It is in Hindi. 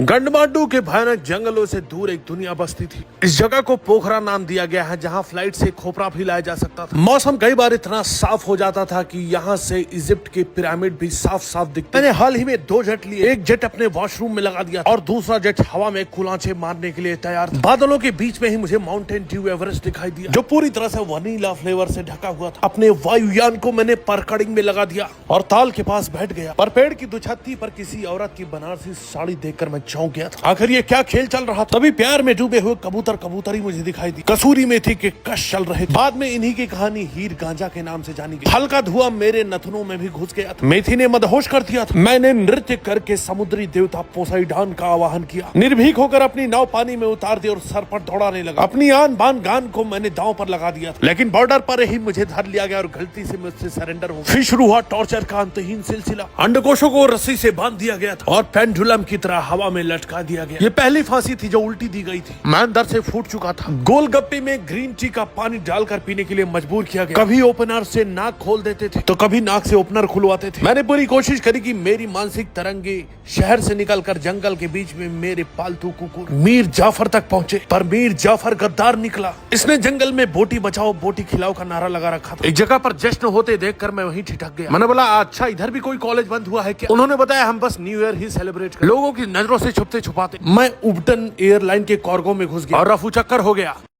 गंडमांडू के भयानक जंगलों से दूर एक दुनिया बसती थी। इस जगह को पोखरा नाम दिया गया है, जहां फ्लाइट से खोपरा भी लाया जा सकता था। मौसम कई बार इतना साफ हो जाता था कि यहां से इजिप्ट के पिरामिड भी साफ साफ दिखते। मैंने हाल ही में 2 जेट लिए। एक जेट अपने वॉशरूम में लगा दिया और दूसरा जेट हवा में कुलांचे मारने के लिए तैयार था। बादलों के बीच में ही मुझे माउंटेन ड्यू एवरेस्ट दिखाई दिया, जो पूरी तरह से वनीला फ्लेवर से ढका हुआ था। अपने वायुयान को मैंने परकड़िंग में लगा दिया और ताल के पास बैठ गया। पर पेड़ की दुछत्ती पर किसी औरत की बनारसी साड़ी देखकर मैं चौंक गया था। आखिर ये क्या खेल चल रहा था? तभी प्यार में डूबे हुए कबूतरी मुझे दिखाई दी। कसूरी मेथी के कश चल रहे थे। बाद में इन्हीं की कहानी हीर गांजा के नाम से जानी गई। हल्का धुआं मेरे नथनों में भी घुस गया था। मेथी ने मदहोश कर दिया था। मैंने नृत्य करके समुद्री देवता पोसाइडॉन का आवाहन किया। निर्भीक होकर अपनी नाव पानी में उतार दी और सर पर दौड़ाने लगा। अपनी आन बान गान को मैंने दांव पर लगा दिया था, लेकिन बॉर्डर पर ही मुझे धर लिया गया और गलती से मुझसे सरेंडर हो गया। फिर शुरू हुआ टॉर्चर का अंतहीन सिलसिला। अंडकोशों को रस्सी से बांध दिया गया था और पेंडुलम की तरह हवा में लटका दिया गया। ये पहली फांसी थी जो उल्टी दी गई थी। मैं अंदर से फूट चुका था। गोलगप्पे में ग्रीन टी का पानी डालकर पीने के लिए मजबूर किया गया। कभी ओपनर से नाक खोल देते थे तो कभी नाक से ओपनर खुलवाते थे। मैंने पूरी कोशिश करी कि मेरी मानसिक तरंगे शहर से निकलकर जंगल के बीच में मेरे पालतू कुकुर मीर जाफर तक पहुंचे, पर मीर जाफर गद्दार निकला। इसने जंगल में बोटी बचाओ बोटी खिलाओ का नारा लगा रखा था। एक जगह पर जश्न होते देखकर मैं वहीं ठिठक गया। मैंने बोला, अच्छा इधर भी कोई कॉलेज बंद हुआ है क्या? उन्होंने बताया, हम बस न्यू ईयर ही सेलिब्रेट कर। लोगों की नजरों से छुपते छुपाते मैं उबटन एयरलाइन के कार्गो में घुस गया और रफू चक्कर हो गया।